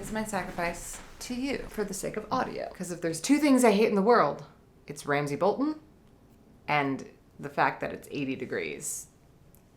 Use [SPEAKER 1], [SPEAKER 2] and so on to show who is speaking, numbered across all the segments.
[SPEAKER 1] is my sacrifice to you for the sake of audio. Because if there's two things I hate in the world, it's Ramsay Bolton and the fact that it's 80 degrees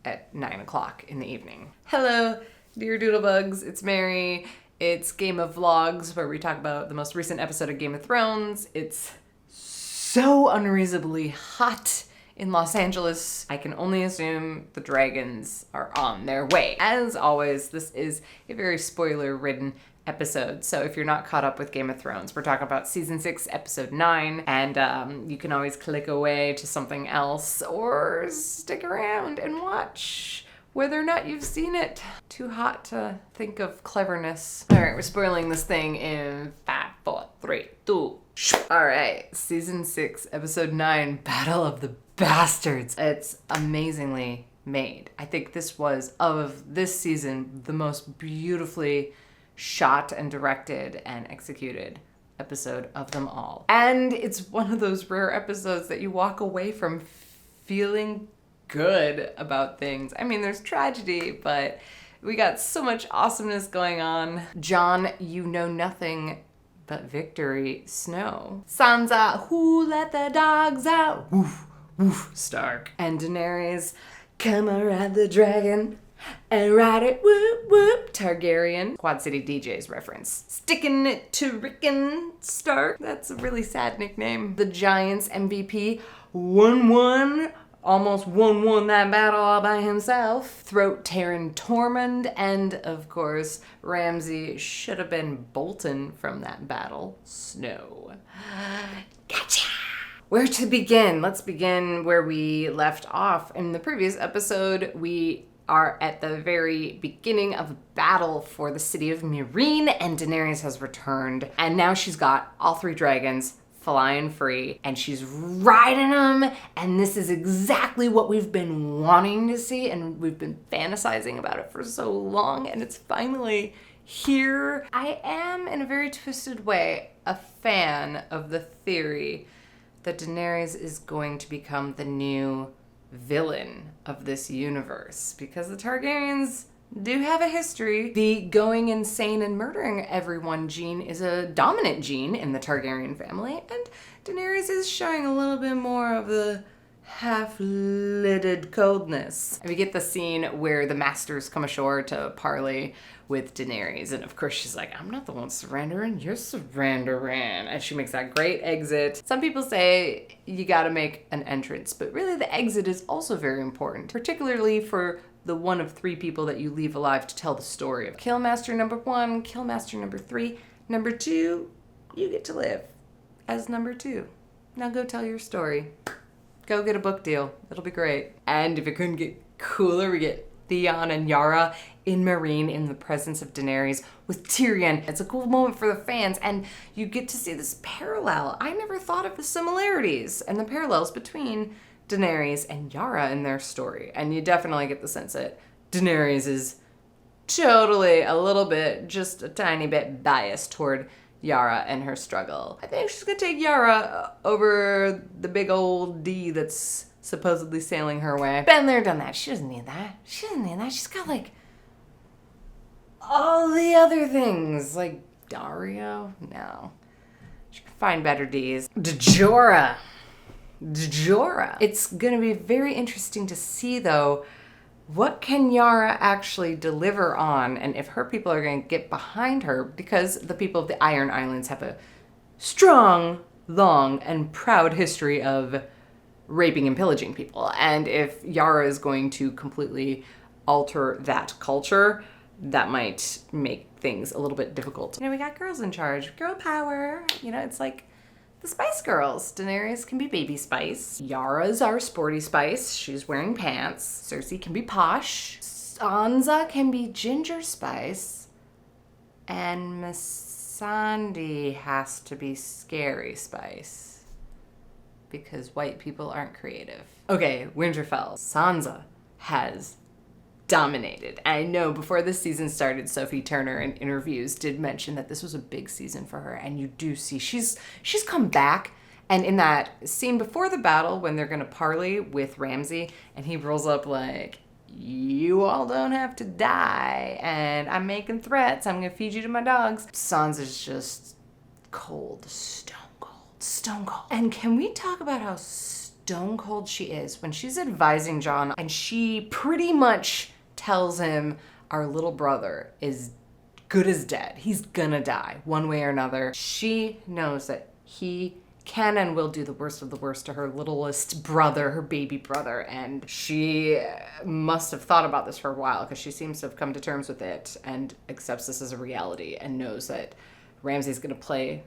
[SPEAKER 1] at 9 o'clock in the evening. Hello, dear Doodlebugs. It's Mary. It's Game of Vlogs, where we talk about the most recent episode of Game of Thrones. It's so unreasonably hot in Los Angeles. I can only assume the dragons are on their way. As always, this is a very spoiler-ridden episode, so if you're not caught up with Game of Thrones, we're talking about season 6, episode 9, and you can always click away to something else or stick around and watch whether or not you've seen it. Too hot to think of cleverness. All right, we're spoiling this thing in 5, 4, 3, 2. All right, season 6, episode 9, Battle of the Bastards. It's amazingly made. I think this was, of this season, the most beautifully shot and directed and executed episode of them all. And it's one of those rare episodes that you walk away from feeling good about things. I mean, there's tragedy, but we got so much awesomeness going on. Jon, you know nothing but victory, Snow. Sansa, who let the dogs out? Woof, woof, Stark. And Daenerys, come and ride the dragon and ride it, whoop, whoop, Targaryen. Quad City DJs reference. Sticking it to Rickon Stark. That's a really sad nickname. The Giants MVP, 1-1. Almost won that battle all by himself. Throat tearing Tormund, and of course, Ramsay should have been Bolton from that battle. Snow. Gotcha! Where to begin? Let's begin where we left off. In the previous episode, we are at the very beginning of a battle for the city of Meereen, and Daenerys has returned, and now she's got all 3 dragons flying free, and she's riding them, and this is exactly what we've been wanting to see, and we've been fantasizing about it for so long, and it's finally here. I am, in a very twisted way, a fan of the theory that Daenerys is going to become the new villain of this universe, because the Targaryens do have a history. The going insane and murdering everyone gene is a dominant gene in the Targaryen family, and Daenerys is showing a little bit more of the half-lidded coldness. And we get the scene where the masters come ashore to parley with Daenerys, and of course she's like, I'm not the one surrendering, you're surrendering. And she makes that great exit. Some people say you gotta make an entrance, but really the exit is also very important, particularly for the one of 3 people that you leave alive to tell the story of. Killmaster number 1, Killmaster number 3, number 2, you get to live as number 2. Now go tell your story. Go get a book deal. It'll be great. And if it couldn't get cooler, we get Theon and Yara in Meereen in the presence of Daenerys with Tyrion. It's a cool moment for the fans, and you get to see this parallel. I never thought of the similarities and the parallels between Daenerys and Yara in their story, and you definitely get the sense that Daenerys is totally a little bit, just a tiny bit biased toward Yara and her struggle. I think she's gonna take Yara over the big old D that's supposedly sailing her way. Been there, done that. She doesn't need that. She doesn't need that. She's got like all the other things, like Dario. No, she can find better Ds. Jorah. It's going to be very interesting to see, though, what can Yara actually deliver on, and if her people are going to get behind her, because the people of the Iron Islands have a strong, long, and proud history of raping and pillaging people. And if Yara is going to completely alter that culture, that might make things a little bit difficult. You know, we got girls in charge. Girl power. You know, it's like the Spice Girls. Daenerys can be Baby Spice. Yara's our sporty Spice. She's wearing pants. Cersei can be posh. Sansa can be Ginger Spice. And Missandei has to be Scary Spice. Because white people aren't creative. Okay, Winterfell. Sansa has dominated. I know before this season started, Sophie Turner in interviews did mention that this was a big season for her, and you do see she's come back. And in that scene before the battle when they're gonna parley with Ramsay and he rolls up like, you all don't have to die, and I'm making threats. I'm gonna feed you to my dogs. Sansa's just cold, stone cold, stone cold. And can we talk about how stone cold she is when she's advising Jon, and she pretty much tells him our little brother is good as dead. He's gonna die one way or another. She knows that he can and will do the worst of the worst to her littlest brother, her baby brother, and she must have thought about this for a while because she seems to have come to terms with it and accepts this as a reality and knows that Ramsay's gonna play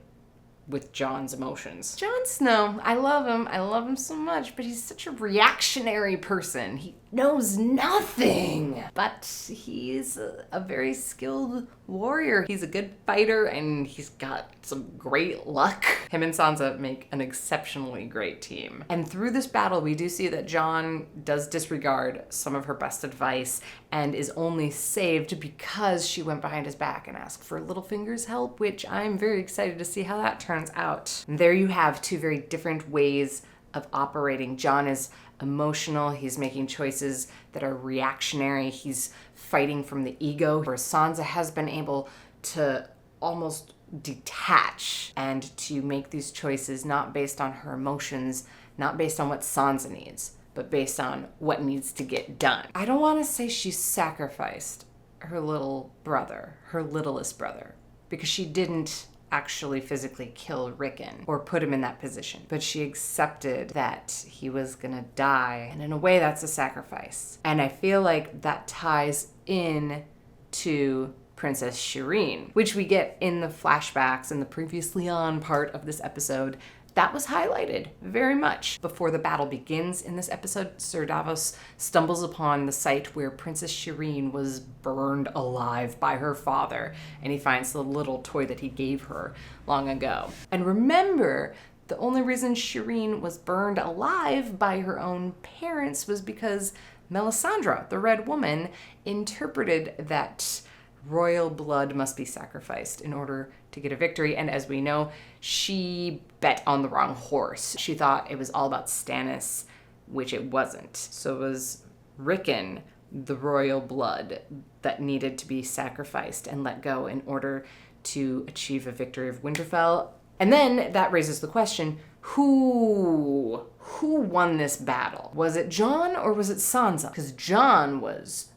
[SPEAKER 1] with Jon's emotions. Jon Snow, I love him so much, but he's such a reactionary person. He knows nothing, but he's a very skilled warrior. He's a good fighter, and he's got some great luck. Him and Sansa make an exceptionally great team. And through this battle, we do see that Jon does disregard some of her best advice and is only saved because she went behind his back and asked for Littlefinger's help, which I'm very excited to see how that turns out. And there you have two very different ways of operating. Jon is emotional. He's making choices that are reactionary. He's fighting from the ego, where Sansa has been able to almost detach and to make these choices not based on her emotions, not based on what Sansa needs, but based on what needs to get done. I don't want to say she sacrificed her little brother, her littlest brother, because she didn't actually physically kill Rickon or put him in that position, but she accepted that he was gonna die, and in a way that's a sacrifice. And I feel like that ties in to Princess Shireen, which we get in the flashbacks in the previously on part of this episode. That was highlighted very much. Before the battle begins in this episode, Sir Davos stumbles upon the site where Princess Shireen was burned alive by her father, and he finds the little toy that he gave her long ago. And remember, the only reason Shireen was burned alive by her own parents was because Melisandre, the Red Woman, interpreted that royal blood must be sacrificed in order to get a victory. And as we know, she bet on the wrong horse. She thought it was all about Stannis, which it wasn't. So it was Rickon, the royal blood, that needed to be sacrificed and let go in order to achieve a victory of Winterfell. And then that raises the question, who won this battle? Was it Jon or was it Sansa? Because Jon was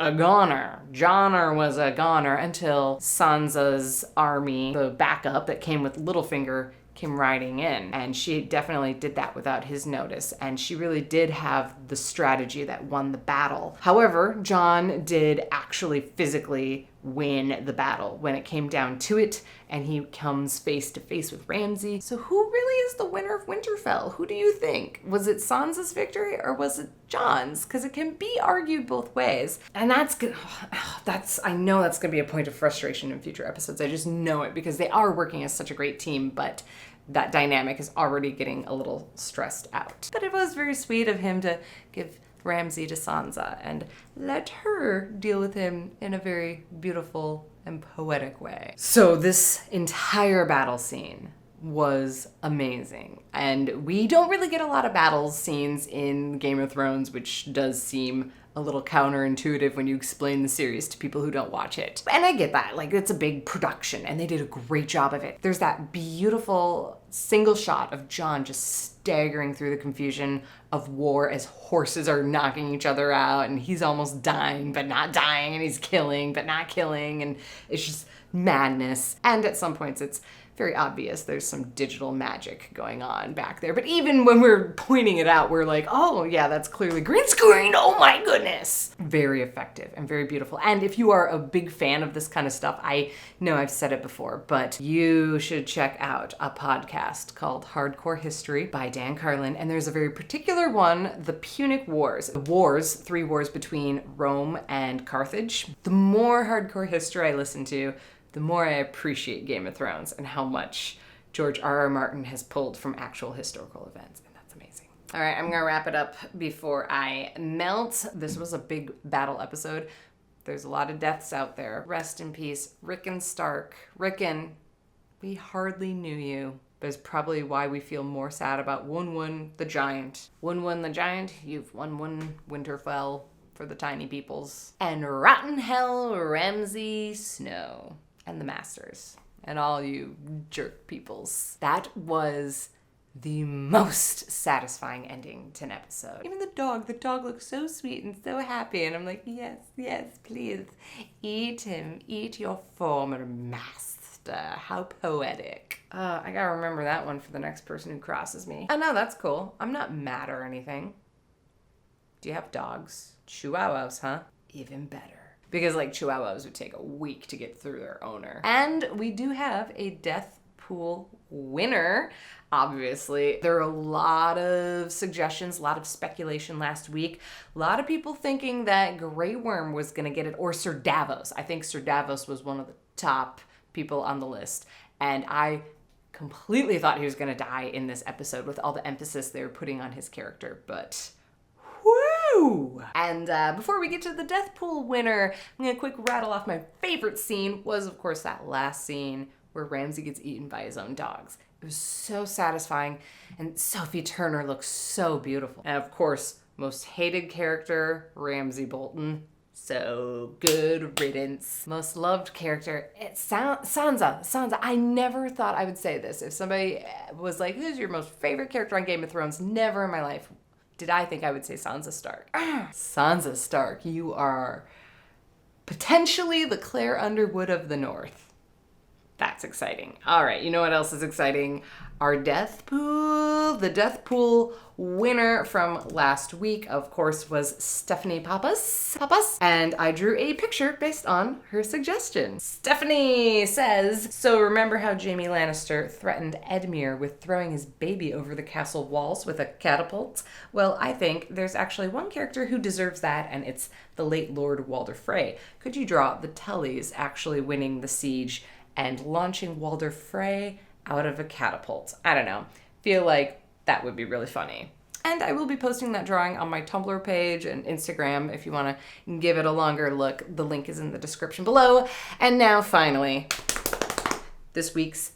[SPEAKER 1] a goner. Jon was a goner until Sansa's army, the backup that came with Littlefinger, came riding in. And she definitely did that without his notice. And she really did have the strategy that won the battle. However, Jon did actually physically win the battle when it came down to it, and he comes face to face with Ramsay. So who really is the winner of Winterfell? Who do you think? Was it Sansa's victory or was it Jon's? Because it can be argued both ways. And I know that's gonna be a point of frustration in future episodes. I just know it because they are working as such a great team, but that dynamic is already getting a little stressed out. But it was very sweet of him to give Ramsay to Sansa and let her deal with him in a very beautiful and poetic way. So this entire battle scene was amazing. And we don't really get a lot of battle scenes in Game of Thrones, which does seem a little counterintuitive when you explain the series to people who don't watch it. And I get that, like, it's a big production and they did a great job of it. There's that beautiful single shot of Jon just staggering through the confusion of war as horses are knocking each other out and he's almost dying but not dying, and he's killing but not killing, and it's just madness. And at some points it's very obvious there's some digital magic going on back there. But even when we're pointing it out, we're like, oh yeah, that's clearly green screen. Oh my goodness. Very effective and very beautiful. And if you are a big fan of this kind of stuff, I know I've said it before, but you should check out a podcast called Hardcore History by Dan Carlin. And there's a very particular one, the Punic Wars. The wars, 3 wars between Rome and Carthage. The more hardcore history I listen to, the more I appreciate Game of Thrones and how much George R.R. Martin has pulled from actual historical events. And that's amazing. All right, I'm gonna wrap it up before I melt. This was a big battle episode. There's a lot of deaths out there. Rest in peace, Rickon Stark. Rickon, we hardly knew you. But it's probably why we feel more sad about Wun the Giant. Wun the Giant, you've won Winterfell for the tiny peoples. And rotten hell, Ramsay Snow. And the Masters. And all you jerk peoples. That was the most satisfying ending to an episode. Even the dog looks so sweet and so happy. And I'm like, yes, yes, please. Eat him. Eat your former master. How poetic. I gotta remember that one for the next person who crosses me. Oh no, that's cool. I'm not mad or anything. Do you have dogs? Chihuahuas, huh? Even better. Because like chihuahuas would take a week to get through their owner. And we do have a death pool winner. Obviously, there are a lot of suggestions, a lot of speculation last week. A lot of people thinking that Grey Worm was gonna get it, or Sir Davos. I think Sir Davos was one of the top people on the list. And I completely thought he was gonna die in this episode with all the emphasis they were putting on his character, but woo! And before we get to the death pool winner, I'm gonna quick rattle off my favorite scene was, of course, that last scene where Ramsay gets eaten by his own dogs. It was so satisfying, and Sophie Turner looks so beautiful. And of course, most hated character, Ramsay Bolton. So good riddance. Most loved character, it's Sansa. I never thought I would say this. If somebody was like, who's your most favorite character on Game of Thrones? Never in my life did I think I would say Sansa Stark. Sansa Stark, you are potentially the Claire Underwood of the North. That's exciting. All right, you know what else is exciting? Our death pool. The death pool winner from last week, of course, was Stephanie Pappas. And I drew a picture based on her suggestion. Stephanie says, so remember how Jaime Lannister threatened Edmure with throwing his baby over the castle walls with a catapult? Well, I think there's actually one character who deserves that, and it's the late Lord Walder Frey. Could you draw the Tullys actually winning the siege and launching Walder Frey out of a catapult? I don't know. Feel like that would be really funny. And I will be posting that drawing on my Tumblr page and Instagram if you want to give it a longer look. The link is in the description below. And now finally, this week's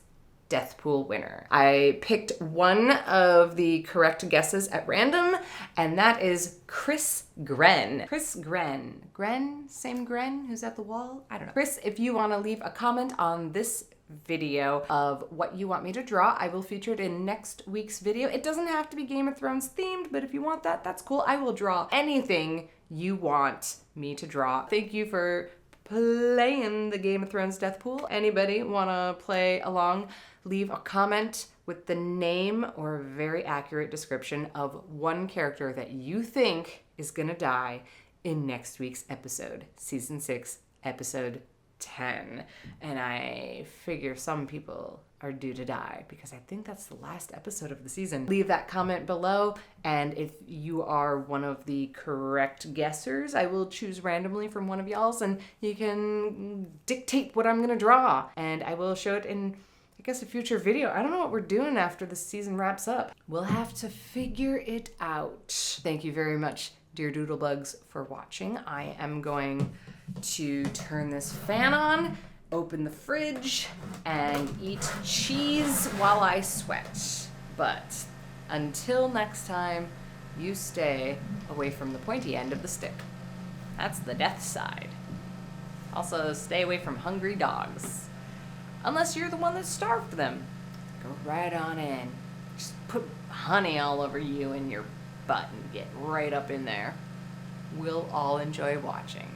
[SPEAKER 1] death pool winner. I picked one of the correct guesses at random, and that is Chris Gren. Chris Gren. Gren? Same Gren who's at the wall? I don't know. Chris, if you want to leave a comment on this video of what you want me to draw, I will feature it in next week's video. It doesn't have to be Game of Thrones themed, but if you want that, that's cool. I will draw anything you want me to draw. Thank you for playing the Game of Thrones death pool. Anybody want to play along? Leave a comment with the name or a very accurate description of one character that you think is gonna die in next week's episode, season 6, episode 10. And I figure some people are due to die because I think that's the last episode of the season. Leave that comment below, and if you are one of the correct guessers, I will choose randomly from one of y'all's, and you can dictate what I'm gonna draw, and I will show it in, I guess, a future video. I don't know what we're doing after the season wraps up. We'll have to figure it out. Thank you very much, dear Doodlebugs, for watching. I am going to turn this fan on, open the fridge, and eat cheese while I sweat. But until next time, you stay away from the pointy end of the stick. That's the death side. Also, stay away from hungry dogs. Unless you're the one that starved them. Go right on in. Just put honey all over you and your butt and get right up in there. We'll all enjoy watching.